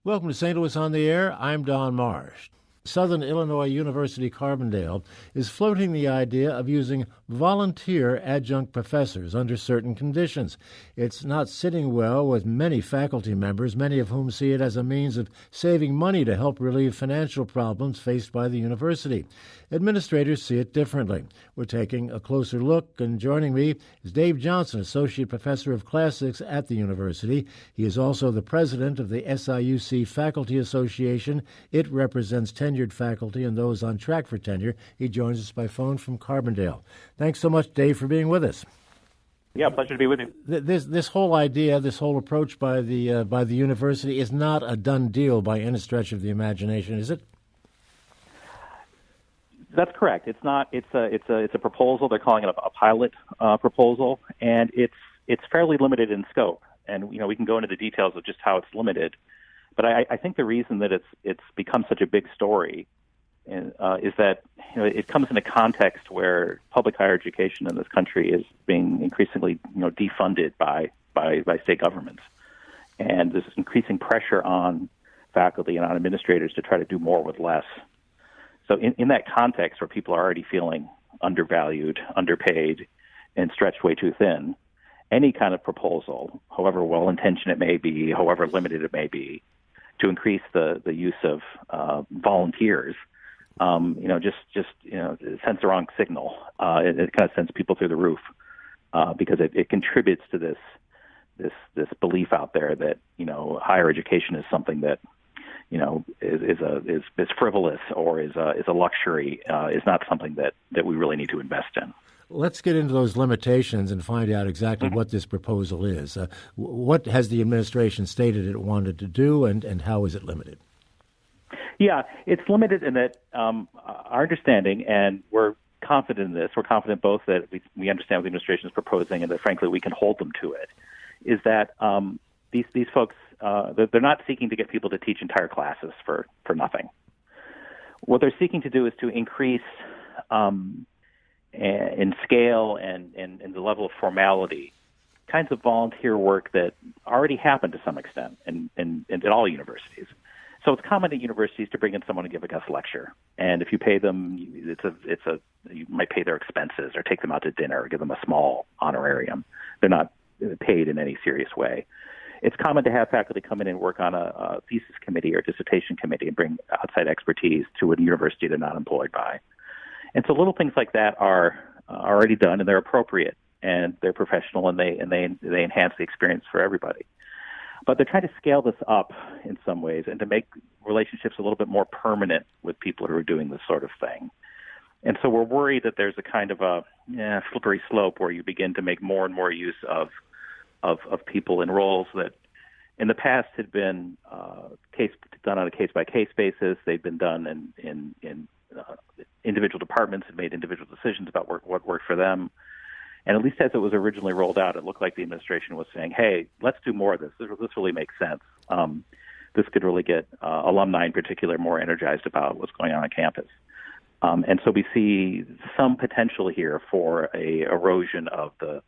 Welcome to St. Louis on the Air. I'm Don Marsh. Southern Illinois University Carbondale is floating the idea of using volunteer adjunct professors under certain conditions. It's not sitting well with many faculty members, many of whom see it as a means of saving money to help relieve financial problems faced by the university. Administrators see it differently. We're taking a closer look, and joining me is Dave Johnson, Associate Professor of Classics at the university. He is also the president of the SIUC Faculty Association. It represents tenured faculty and those on track for tenure. He joins us by phone from Carbondale. Thanks so much, Dave, for being with us. Yeah, pleasure to be with you. This whole idea, this whole approach by the university is not a done deal by any stretch of the imagination, is it? That's correct. It's not. It's a proposal. They're calling it a pilot proposal, and it's fairly limited in scope. And we can go into the details of just how it's limited. But I think the reason that it's become such a big story is that it comes in a context where public higher education in this country is being increasingly defunded by state governments, and there's increasing pressure on faculty and on administrators to try to do more with less. So in that context where people are already feeling undervalued, underpaid, and stretched way too thin, any kind of proposal, however well-intentioned it may be, however limited it may be, to increase the use of volunteers, just it sends the wrong signal. It kind of sends people through the roof because it contributes to this belief out there that higher education is something that is frivolous or is a luxury, is not something that we really need to invest in. Let's get into those limitations and find out exactly what this proposal is. What has the administration stated it wanted to do, and how is it limited? Yeah, it's limited in that our understanding, and we're confident in this, we're confident both that we understand what the administration is proposing and that, frankly, we can hold them to it, is that these folks, they're not seeking to get people to teach entire classes for nothing. What they're seeking to do is to increase in scale and the level of formality, kinds of volunteer work that already happen to some extent in all universities. So it's common at universities to bring in someone to give a guest lecture, and if you pay them, you might pay their expenses or take them out to dinner or give them a small honorarium. They're not paid in any serious way. It's common to have faculty come in and work on a thesis committee or dissertation committee and bring outside expertise to a university they're not employed by. And so little things like that are already done, and they're appropriate, and they're professional, and they enhance the experience for everybody. But they're trying to scale this up in some ways and to make relationships a little bit more permanent with people who are doing this sort of thing. And so we're worried that there's a kind of a slippery slope where you begin to make more and more use of people in roles that in the past had been done on a case-by-case basis. They've been done in individual departments and made individual decisions about what worked for them. And at least as it was originally rolled out, it looked like the administration was saying, hey, let's do more of this. This really makes sense. This could really get alumni in particular more energized about what's going on campus. And so we see some potential here for a erosion of the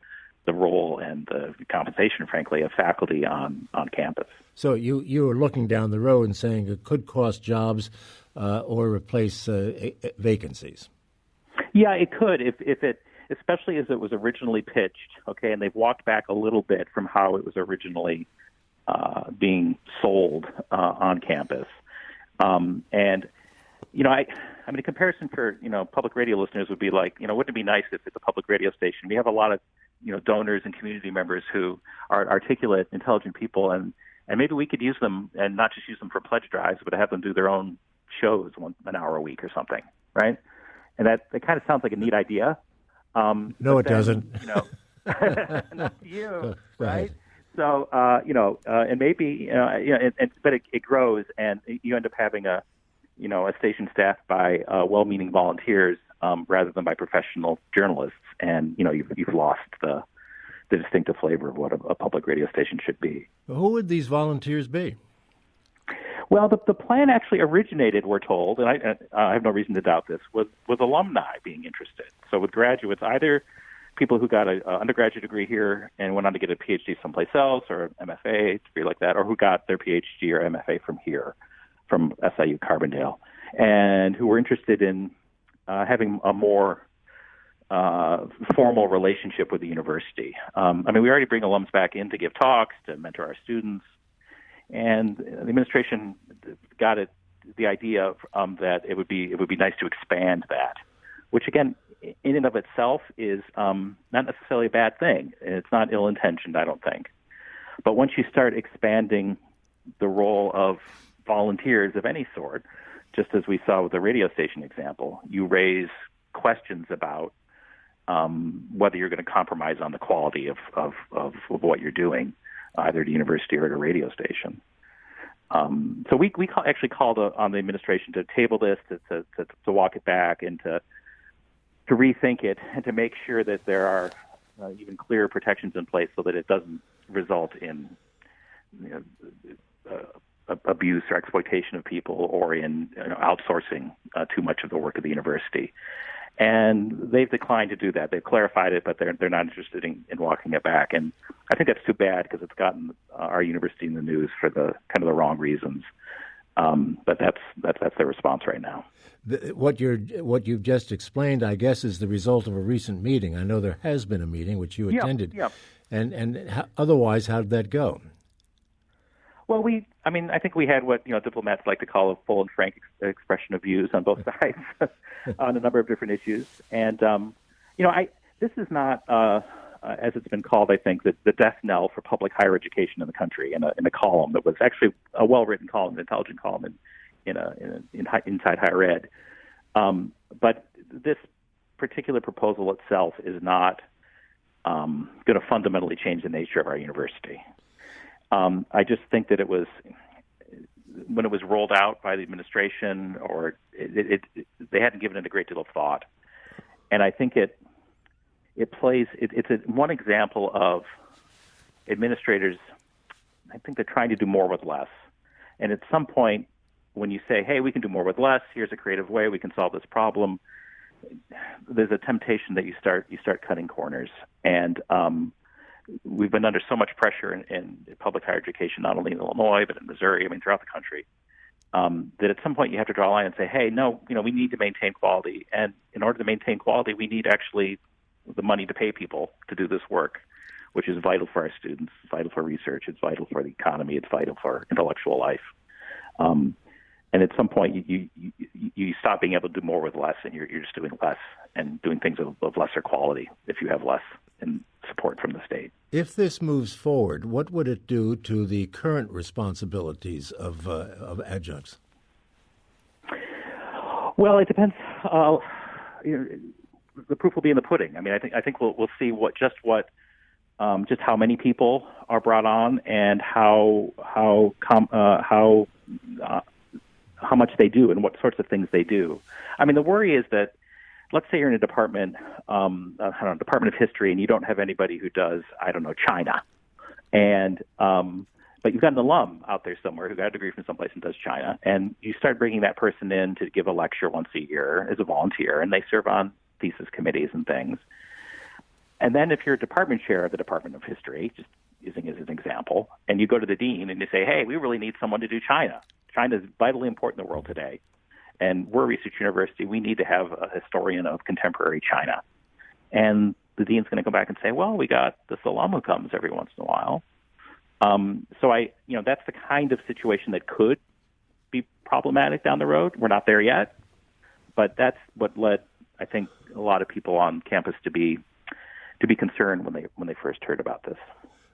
role and the compensation, frankly, of faculty on campus. So you are looking down the road and saying it could cost jobs or replace vacancies. Yeah, it could if it, especially as it was originally pitched. Okay, and they've walked back a little bit from how it was originally being sold on campus. And I mean, a comparison for public radio listeners would be like, wouldn't it be nice if it's a public radio station? We have a lot of donors and community members who are articulate, intelligent people, and maybe we could use them and not just use them for pledge drives, but have them do their own shows an hour a week or something, right? And that kind of sounds like a neat idea. No, it doesn't. Not to you, right? So, and maybe, but it grows, and you end up having a station staffed by well-meaning volunteers rather than by professional journalists, and you've lost the distinctive flavor of what a public radio station should be. Who would these volunteers be? Well, the plan actually originated, we're told, and I have no reason to doubt this, with alumni being interested. So with graduates either people who got an undergraduate degree here and went on to get a PhD someplace else, or an MFA degree like that, or who got their PhD or MFA from here, from SIU Carbondale, and who were interested in having a more formal relationship with the university. We already bring alums back in to give talks, to mentor our students, and the administration got the idea that it would be nice to expand that, which again, in and of itself is not necessarily a bad thing. It's not ill-intentioned, I don't think. But once you start expanding the role of volunteers of any sort, just as we saw with the radio station example, you raise questions about whether you're going to compromise on the quality of what you're doing, either at a university or at a radio station. So we actually called on the administration to table this, to walk it back, and to rethink it, and to make sure that there are even clearer protections in place so that it doesn't result in abuse or exploitation of people, or in outsourcing too much of the work of the university. And they've declined to do that. They've clarified it, but they're not interested in walking it back. And I think that's too bad, because it's gotten our university in the news for the wrong reasons. But that's their response right now. What you've just explained, I guess, is the result of a recent meeting. I know there has been a meeting which you attended. Yeah. And otherwise, how did that go? Well, I think we had what diplomats like to call a full and frank expression of views on both sides on a number of different issues. And this is not, as it's been called, I think, the death knell for public higher education in the country. In a column that was actually a well-written column, an intelligent column inside higher ed. But this particular proposal itself is not going to fundamentally change the nature of our university. I just think that when it was rolled out by the administration, or they hadn't given it a great deal of thought. And I think it's one example of administrators, I think they're trying to do more with less. And at some point, when you say, hey, we can do more with less, here's a creative way we can solve this problem, there's a temptation that you start cutting corners. And we've been under so much pressure in public higher education, not only in Illinois, but in Missouri, throughout the country, that at some point you have to draw a line and say, hey, no, we need to maintain quality. And in order to maintain quality, we need actually the money to pay people to do this work, which is vital for our students, it's vital for research, it's vital for the economy, it's vital for intellectual life. And at some point, you stop being able to do more with less, and you're just doing less and doing things of lesser quality if you have less in support from the state. If this moves forward, what would it do to the current responsibilities of adjuncts? Well, it depends. The proof will be in the pudding. I think we'll see just how many people are brought on, and how much they do and what sorts of things they do. The worry is that, let's say you're in a department, Department of History, and you don't have anybody who does, China. And but you've got an alum out there somewhere who got a degree from someplace and does China. And you start bringing that person in to give a lecture once a year as a volunteer, and they serve on thesis committees and things. And then if you're a department chair of the Department of History, just using it as an example, and you go to the dean and you say, hey, we really need someone to do China. China is vitally important in the world today. And we're a research university. We need to have a historian of contemporary China. And the dean's going to go back and say, well, we got this alum who comes every once in a while. So that's the kind of situation that could be problematic down the road. We're not there yet, but that's what led, I think, a lot of people on campus to be concerned when they first heard about this.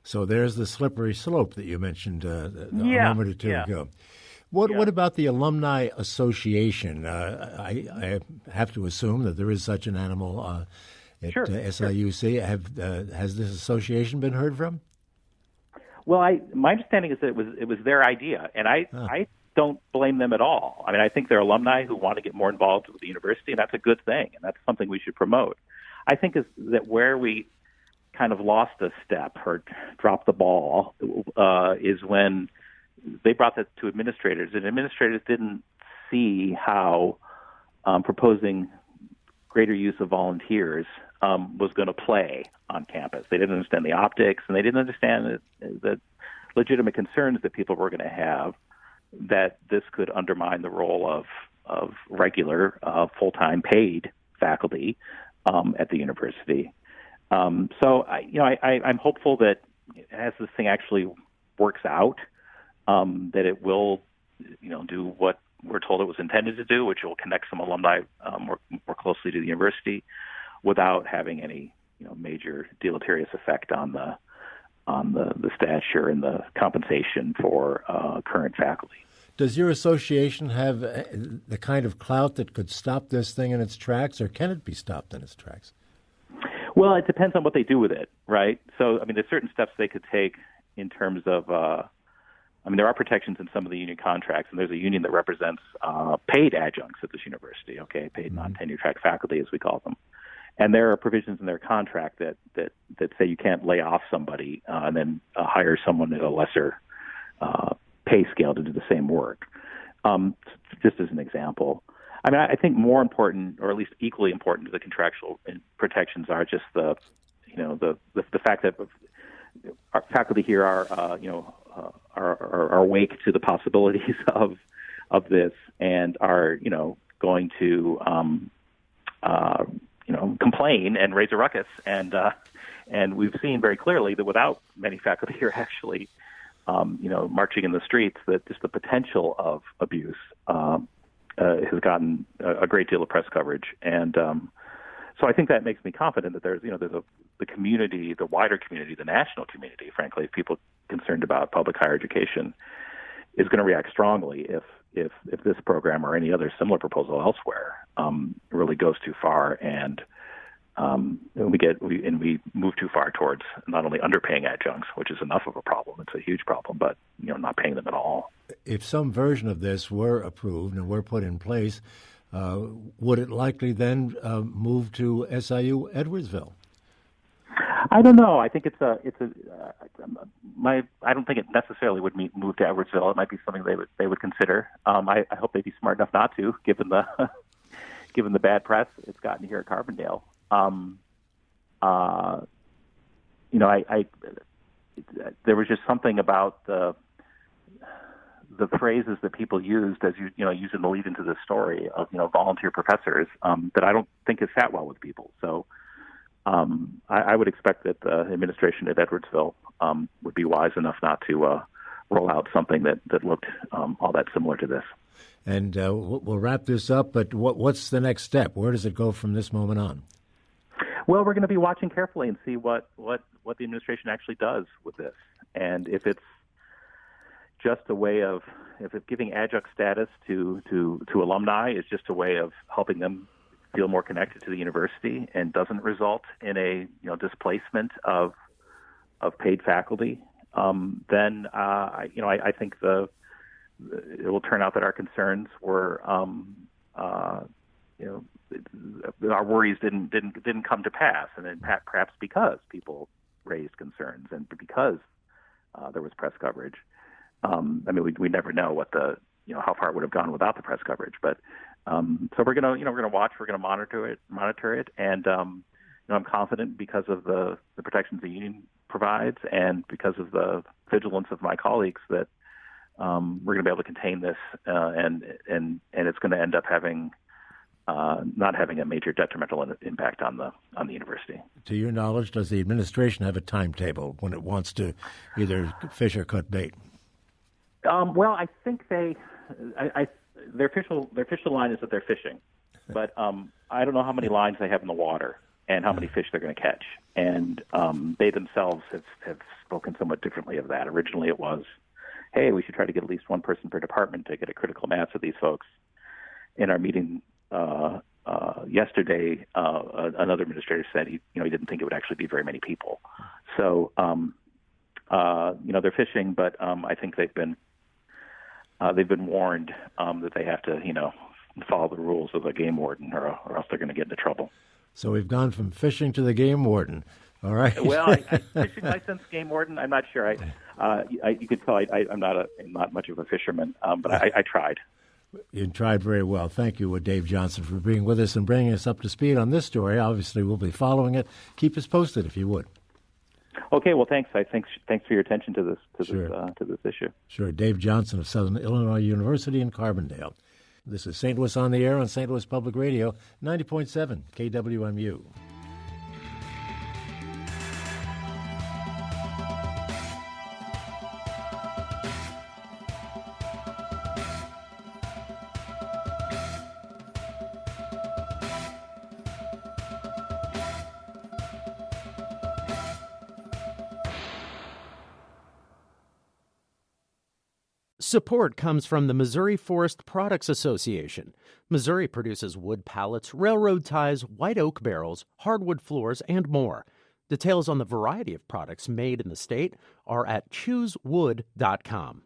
So there's the slippery slope that you mentioned a moment or two ago. What about the Alumni Association? I have to assume that there is such an animal at SIUC. Has this association been heard from? Well, my understanding is that it was their idea, and I don't blame them at all. I think they're alumni who want to get more involved with the university, and that's a good thing, and that's something we should promote. I think is that where we kind of lost a step or dropped the ball is when they brought that to administrators, and administrators didn't see how proposing greater use of volunteers was going to play on campus. They didn't understand the optics, and they didn't understand the legitimate concerns that people were going to have that this could undermine the role of regular full-time paid faculty at the university. So I'm hopeful that as this thing actually works out, that it will do what we're told it was intended to do, which will connect some alumni more closely to the university without having any major deleterious effect on the stature and the compensation for current faculty. Does your association have the kind of clout that could stop this thing in its tracks, or can it be stopped in its tracks? Well, it depends on what they do with it, right? So, there's certain steps they could take in terms of, there are protections in some of the union contracts, and there's a union that represents paid adjuncts at this university, okay, paid non-tenure track faculty, as we call them. And there are provisions in their contract that say you can't lay off somebody and then hire someone at a lesser pay scale to do the same work. Just as an example, I think more important, or at least equally important to the contractual protections, are just the fact that our faculty here are awake to the possibilities of this and are going to complain and raise a ruckus, and we've seen very clearly that without many faculty here actually marching in the streets, that just the potential of abuse has gotten a great deal of press coverage, and so I think that makes me confident that there's the community, the wider community, the national community, frankly, people concerned about public higher education, is going to react strongly if this program or any other similar proposal elsewhere really goes too far and we move too far towards not only underpaying adjuncts, which is enough of a problem, it's a huge problem, but not paying them at all. If some version of this were approved and were put in place, would it likely then move to SIU Edwardsville? I don't know. I think I don't think it necessarily would move to Edwardsville. It might be something they would consider. I hope they'd be smart enough not to, given the bad press it's gotten here at Carbondale. There was just something about the phrases that people used as using the lead into the story of volunteer professors that I don't think has sat well with people. So I would expect that the administration at Edwardsville would be wise enough not to roll out something that looked all that similar to this. And we'll wrap this up, but what's the next step? Where does it go from this moment on? Well, we're going to be watching carefully and see what the administration actually does with this. And if it's just a way of, if it's giving adjunct status to alumni is just a way of helping them feel more connected to the university and doesn't result in a displacement of paid faculty, then I think it will turn out that our concerns were our worries didn't come to pass, and then perhaps because people raised concerns and because there was press coverage. We never know what how far it would have gone without the press coverage, but so we're gonna watch, we're gonna monitor it, and I'm confident because of the protections the union provides and because of the vigilance of my colleagues that we're gonna be able to contain this, and it's going to end up having not having a major detrimental impact on the university. To your knowledge, does the administration have a timetable when it wants to either fish or cut bait? Well, I think their official line is that they're fishing, but I don't know how many lines they have in the water and how many fish they're going to catch. And they themselves have spoken somewhat differently of that. Originally, it was, hey, we should try to get at least one person per department to get a critical mass of these folks. In our meeting yesterday, another administrator said he didn't think it would actually be very many people. So they're fishing, but I think they've been warned that they have to follow the rules of the game warden, or else they're going to get into trouble. So we've gone from fishing to the game warden. All right. Well, fishing license, game warden. I'm not sure. You could tell I'm not much of a fisherman, but I tried. You tried very well. Thank you, Dave Johnson, for being with us and bringing us up to speed on this story. Obviously, we'll be following it. Keep us posted if you would. Okay, well, thanks. Thanks for your attention to this issue. Sure. Dave Johnson of Southern Illinois University in Carbondale. This is St. Louis on the Air on St. Louis Public Radio, 90.7 KWMU. Support comes from the Missouri Forest Products Association. Missouri produces wood pallets, railroad ties, white oak barrels, hardwood floors, and more. Details on the variety of products made in the state are at choosewood.com.